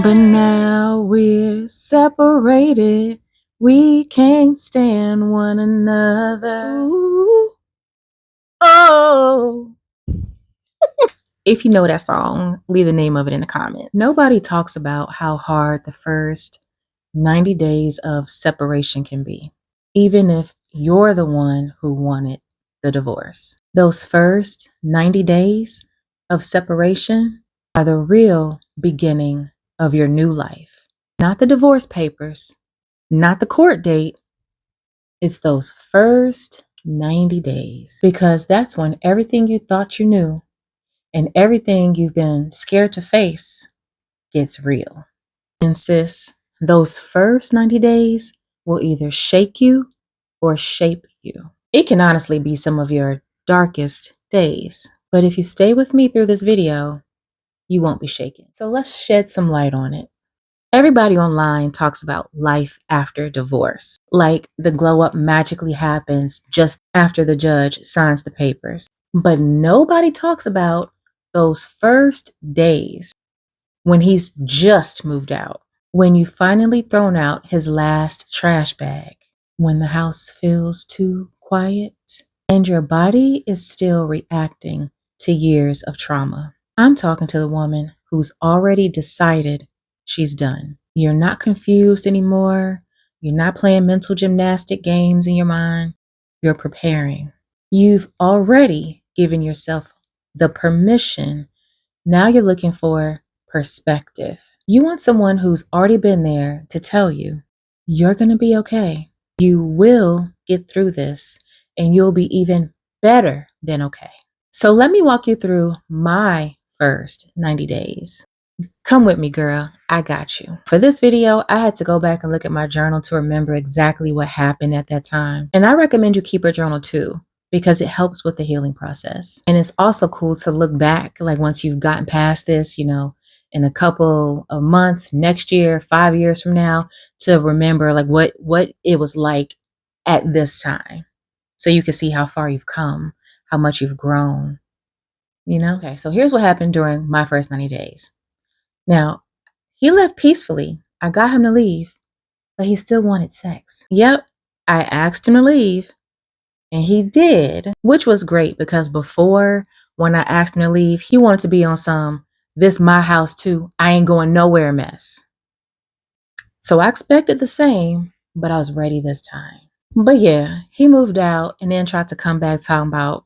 But now we're separated. We can't stand one another. Ooh. Oh. If you know that song, leave the name of it in the comments. Nobody talks about how hard the first 90 days of separation can be, even if you're the one who wanted the divorce. Those first 90 days of separation are the real beginning of your new life. Not the divorce papers, not the court date. It's those first 90 days, because that's when everything you thought you knew and everything you've been scared to face gets real. And sis, those first 90 days will either shake you or shape you. It can honestly be some of your darkest days. But if you stay with me through this video, you won't be shaken. So let's shed some light on it. Everybody online talks about life after divorce, like the glow up magically happens just after the judge signs the papers. But nobody talks about those first days when he's just moved out, when you've finally thrown out his last trash bag, when the house feels too quiet and your body is still reacting to years of trauma. I'm talking to the woman who's already decided she's done. You're not confused anymore. You're not playing mental gymnastic games in your mind. You're preparing. You've already given yourself the permission. Now you're looking for perspective. You want someone who's already been there to tell you, you're going to be okay. You will get through this and you'll be even better than okay. So let me walk you through my first 90 days. Come with me, girl. I got you. For this video, I had to go back and look at my journal to remember exactly what happened at that time. And I recommend you keep a journal too, because it helps with the healing process. And it's also cool to look back, like once you've gotten past this, in a couple of months, next year, 5 years from now, to remember like what it was like at this time. So you can see how far you've come, how much you've grown, Okay, so here's what happened during my first 90 days. Now, he left peacefully. I got him to leave, but he still wanted sex. Yep, I asked him to leave, and he did, which was great because before, when I asked him to leave, he wanted to be on some, this my house too, I ain't going nowhere mess. So I expected the same, but I was ready this time. But yeah, he moved out and then tried to come back talking about,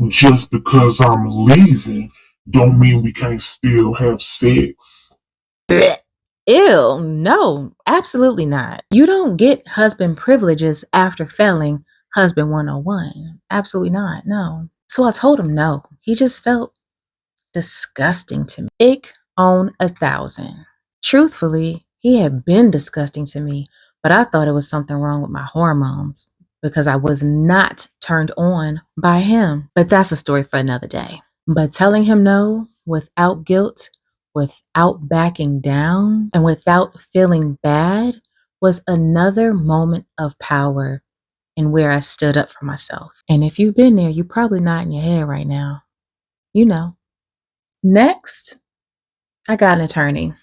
just because I'm leaving don't mean we can't still have sex. ew, no, absolutely not. You don't get husband privileges after failing husband 101. Absolutely not, no. So I told him no. He just felt disgusting to me. Ick on 1,000. Truthfully, he had been disgusting to me, but I thought it was something wrong with my hormones because I was not turned on by him. But that's a story for another day. But telling him no without guilt, without backing down, and without feeling bad was another moment of power in where I stood up for myself. And if you've been there, you're probably nodding your head right now. You know. Next, I got an attorney.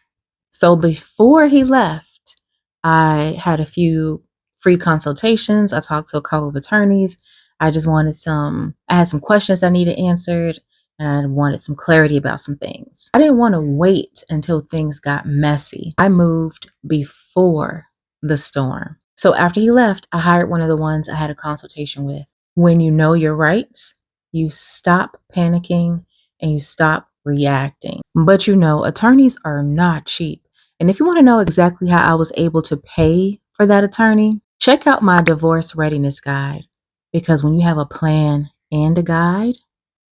So before he left, I had a few free consultations. I talked to a couple of attorneys. I had some questions I needed answered, and I wanted some clarity about some things. I didn't want to wait until things got messy. I moved before the storm. So after he left, I hired one of the ones I had a consultation with. When you know your rights, you stop panicking and you stop reacting. But attorneys are not cheap. And if you want to know exactly how I was able to pay for that attorney, check out my Divorce Readiness guide. Because when you have a plan and a guide,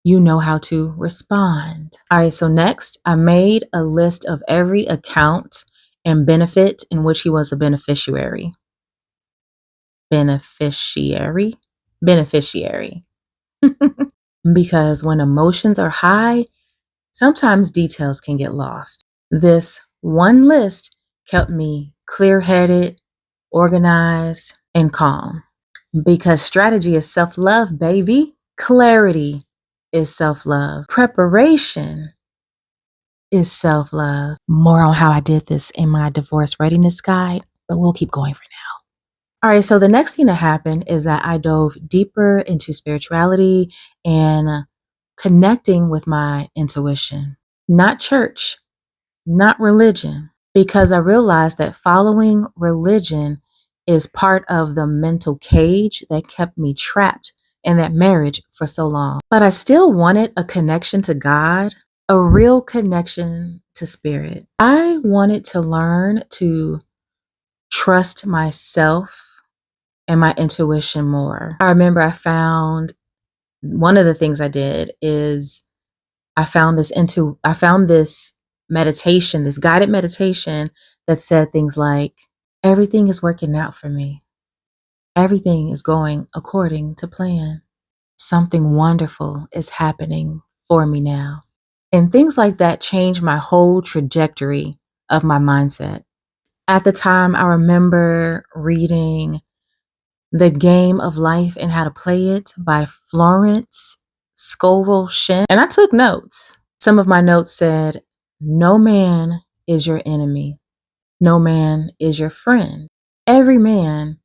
you know how to respond. All right, so next, I made a list of every account and benefit in which he was a beneficiary. Beneficiary. Because when emotions are high, sometimes details can get lost. This one list kept me clear-headed, organized, and calm. Because strategy is self-love, baby. Clarity is self-love. Preparation is self-love. More on how I did this in my Divorce Readiness guide, but we'll keep going for now. All right, so the next thing that happened is that I dove deeper into spirituality and connecting with my intuition. Not church, not religion, because I realized that following religion is part of the mental cage that kept me trapped in that marriage for so long. But I still wanted a connection to God, a real connection to spirit. I wanted to learn to trust myself and my intuition more. I remember I found one of the things I did is I found this meditation, this guided meditation that said things like, everything is working out for me. Everything is going according to plan. Something wonderful is happening for me now. And things like that changed my whole trajectory of my mindset. At the time, I remember reading The Game of Life and How to Play It by Florence Scovel Shinn, and I took notes. Some of my notes said, no man is your enemy. No man is your friend. Every man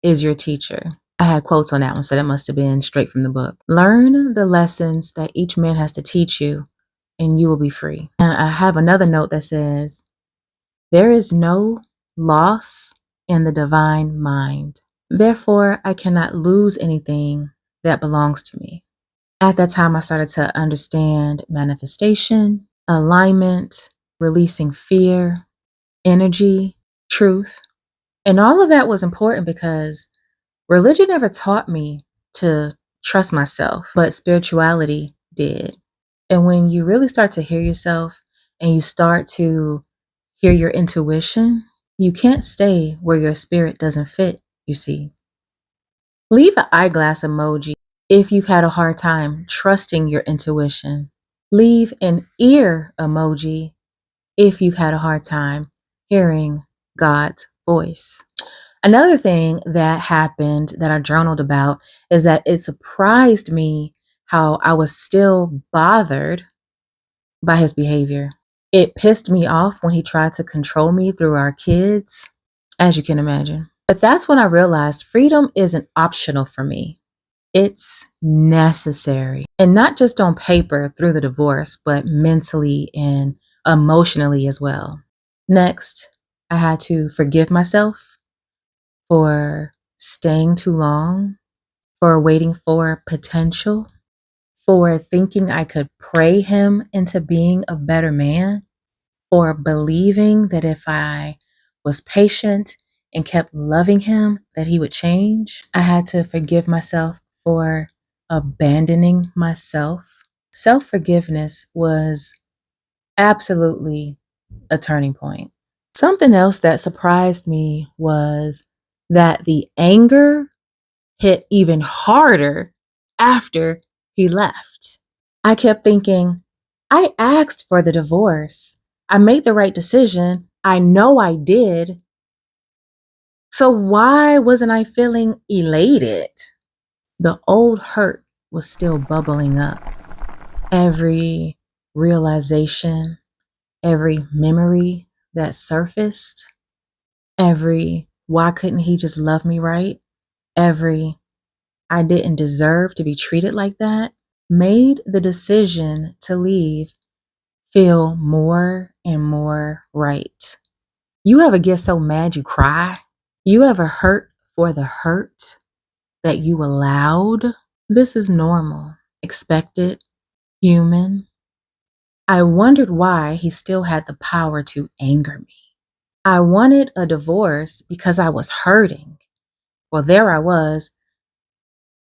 is your teacher. I had quotes on that one, so that must have been straight from the book. Learn the lessons that each man has to teach you, and you will be free. And I have another note that says, there is no loss in the divine mind. Therefore, I cannot lose anything that belongs to me. At that time, I started to understand manifestation, alignment, releasing fear, energy, truth. And all of that was important because religion never taught me to trust myself, but spirituality did. And when you really start to hear yourself and you start to hear your intuition, you can't stay where your spirit doesn't fit, you see. Leave an eyeglass emoji if you've had a hard time trusting your intuition. Leave an ear emoji if you've had a hard time hearing God's voice. Another thing that happened that I journaled about is that it surprised me how I was still bothered by his behavior. It pissed me off when he tried to control me through our kids, as you can imagine. But that's when I realized freedom isn't optional for me. It's necessary. And not just on paper through the divorce, but mentally and emotionally as well. Next, I had to forgive myself for staying too long, for waiting for potential, for thinking I could pray him into being a better man, for believing that if I was patient and kept loving him, that he would change. I had to forgive myself for abandoning myself. Self-forgiveness was absolutely a turning point. Something else that surprised me was that the anger hit even harder after he left. I kept thinking, I asked for the divorce. I made the right decision. I know I did. So why wasn't I feeling elated? The old hurt was still bubbling up. Every realization, every memory that surfaced, every why couldn't he just love me right? Every I didn't deserve to be treated like that made the decision to leave feel more and more right. You ever get so mad you cry? You ever hurt for the hurt that you allowed? This is normal, expected, human. I wondered why he still had the power to anger me. I wanted a divorce because I was hurting. Well, there I was,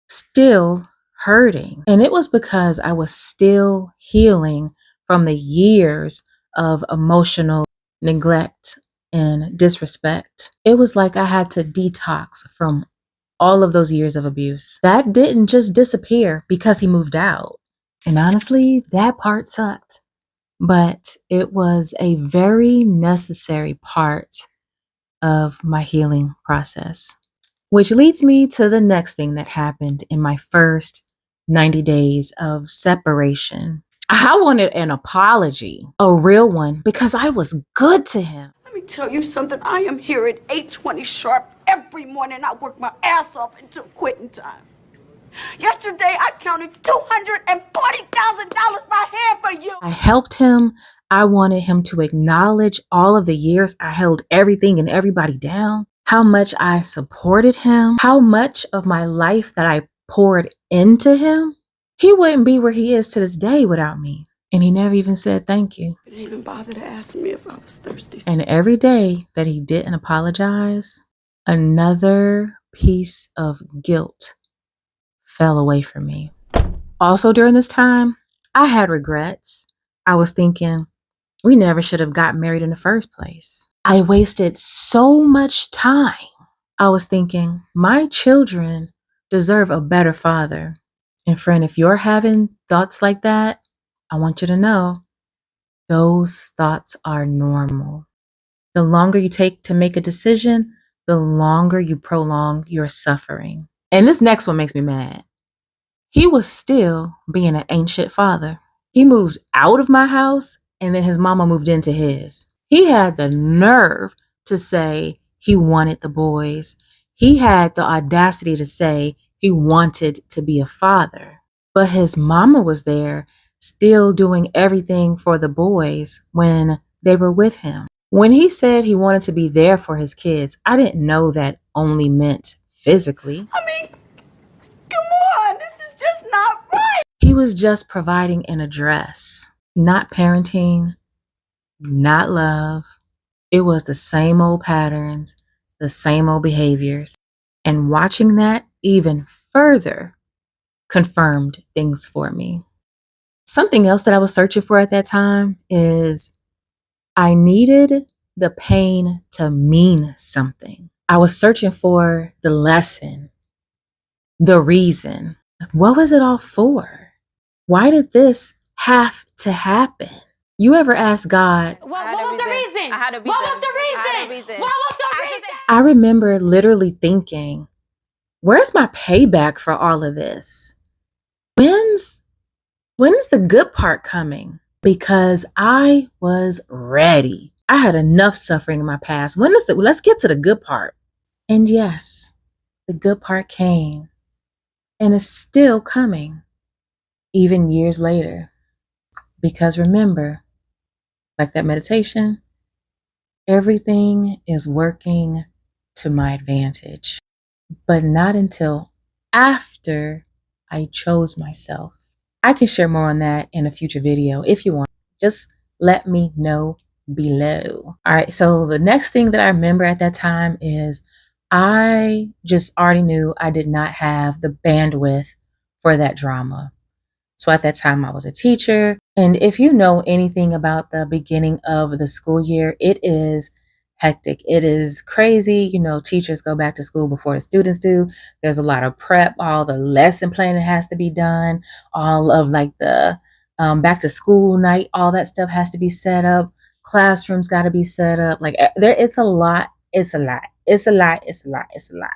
still hurting. And it was because I was still healing from the years of emotional neglect and disrespect. It was like I had to detox from all of those years of abuse. That didn't just disappear because he moved out. And honestly, that part sucked. But it was a very necessary part of my healing process. Which leads me to the next thing that happened in my first 90 days of separation. I wanted an apology, a real one, because I was good to him. Let me tell you something. I am here at 8:20 sharp every morning. I work my ass off until quitting time. Yesterday, I counted $240,000 by hand for you. I helped him. I wanted him to acknowledge all of the years I held everything and everybody down, how much I supported him, how much of my life that I poured into him. He wouldn't be where he is to this day without me. And he never even said thank you. He didn't even bother to ask me if I was thirsty. And every day that he didn't apologize, another piece of guilt fell away from me. Also, during this time, I had regrets. I was thinking, we never should have got married in the first place. I wasted so much time. I was thinking, my children deserve a better father. And friend, if you're having thoughts like that, I want you to know those thoughts are normal. The longer you take to make a decision, the longer you prolong your suffering. And this next one makes me mad. He was still being an ancient father. He moved out of my house and then his mama moved into his. He had the nerve to say he wanted the boys. He had the audacity to say he wanted to be a father. But his mama was there still doing everything for the boys when they were with him. When he said he wanted to be there for his kids, I didn't know that only meant physically. I mean, come on, this is just not right. He was just providing an address, not parenting, not love. It was the same old patterns, the same old behaviors. And watching that even further confirmed things for me. Something else that I was searching for at that time is I needed the pain to mean something. I was searching for the lesson, the reason. What was it all for? Why did this have to happen? You ever ask God, what was the reason? What was the reason? What was the reason? I remember literally thinking, where's my payback for all of this? When's the good part coming? Because I was ready. I had enough suffering in my past. Let's get to the good part. And yes, the good part came and is still coming, even years later. Because remember, like that meditation, everything is working to my advantage, but not until after I chose myself. I can share more on that in a future video if you want. Just let me know below. All right, so the next thing that I remember at that time is I just already knew I did not have the bandwidth for that drama. So at that time, I was a teacher. And if you know anything about the beginning of the school year, it is hectic. It is crazy. You know, teachers go back to school before the students do. There's a lot of prep. All the lesson planning has to be done. All of like the back to school night, all that stuff has to be set up. Classrooms got to be set up. Like it's a lot. It's a lot. It's a lot. It's a lot. It's a lot.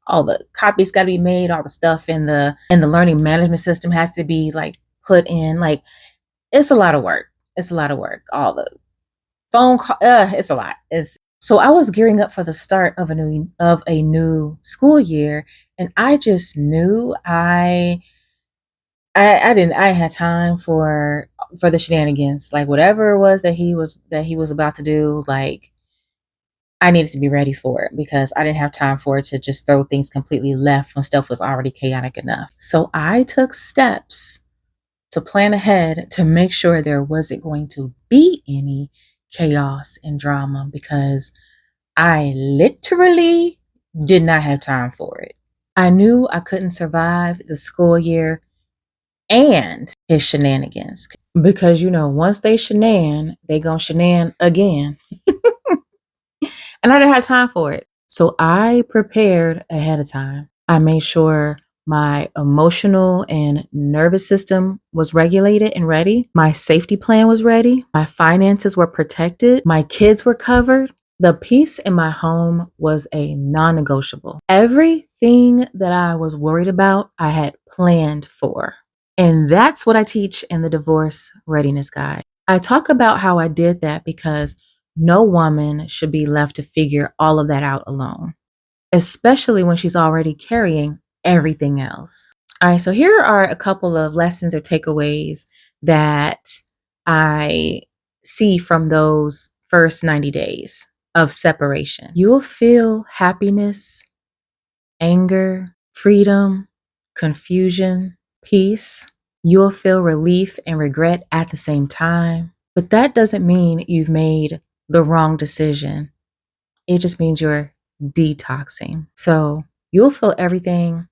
All the copies got to be made. All the stuff in the learning management system has to be like put in. Like it's a lot of work. It's a lot of work. All the phone call. It's a lot. So I was gearing up for the start of a new school year, and I just knew I had time for the shenanigans. Like whatever it was that he was about to do, like I needed to be ready for it because I didn't have time for it to just throw things completely left when stuff was already chaotic enough. So I took steps to plan ahead to make sure there wasn't going to be any chaos and drama because I literally did not have time for it. I knew I couldn't survive the school year and his shenanigans because, you know, once they shenan, they gonna shenan again. And I didn't have time for it. So I prepared ahead of time. I made sure my emotional and nervous system was regulated and ready. My safety plan was ready. My finances were protected. My kids were covered. The peace in my home was a non-negotiable. Everything that I was worried about, I had planned for. And that's what I teach in the Divorce Readiness Guide. I talk about how I did that because no woman should be left to figure all of that out alone, especially when she's already carrying everything else. All right, so here are a couple of lessons or takeaways that I see from those first 90 days of separation. You'll feel happiness, anger, freedom, confusion, peace. You'll feel relief and regret at the same time. But that doesn't mean you've made the wrong decision. It just means you're detoxing. So you'll feel everything,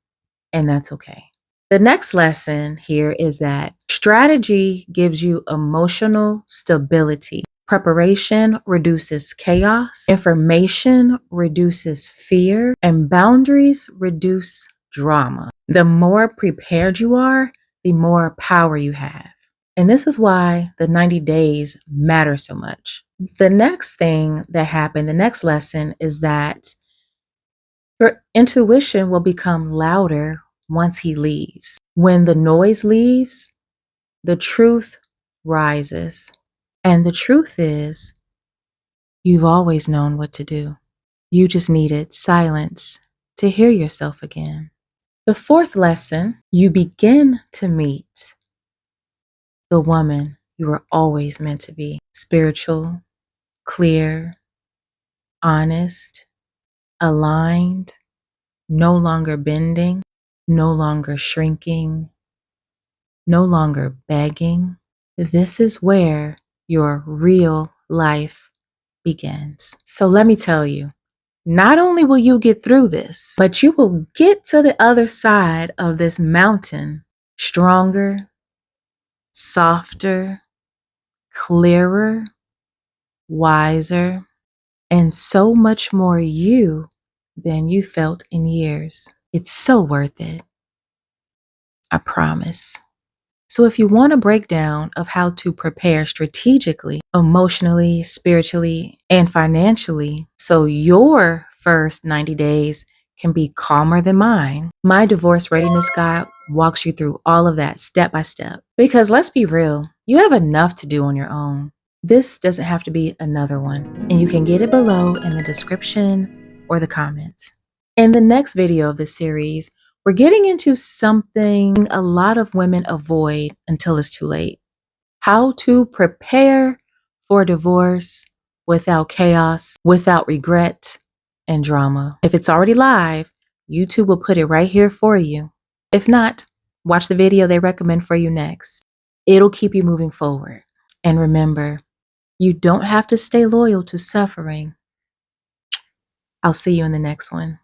and that's okay. The next lesson here is that strategy gives you emotional stability. Preparation reduces chaos. Information reduces fear. And boundaries reduce drama. The more prepared you are, the more power you have. And this is why the 90 days matter so much. The next thing that happened, the next lesson is that your intuition will become louder once he leaves. When the noise leaves, the truth rises. And the truth is, you've always known what to do. You just needed silence to hear yourself again. The fourth lesson, you begin to meet the woman you were always meant to be. Spiritual, clear, honest, aligned, no longer bending, no longer shrinking, no longer begging. This is where your real life begins. So let me tell you, not only will you get through this, but you will get to the other side of this mountain stronger, softer, clearer, wiser, and so much more you than you felt in years. It's so worth it. I promise. So if you want a breakdown of how to prepare strategically, emotionally, spiritually, and financially, so your first 90 days can be calmer than mine, my Divorce Readiness Guide walks you through all of that step by step. Because let's be real, you have enough to do on your own. This doesn't have to be another one, and you can get it below in the description or the comments. In the next video of this series, we're getting into something a lot of women avoid until it's too late. How to prepare for divorce without chaos, without regret and drama. If it's already live, YouTube will put it right here for you. If not, watch the video they recommend for you next. It'll keep you moving forward. And remember, you don't have to stay loyal to suffering. I'll see you in the next one.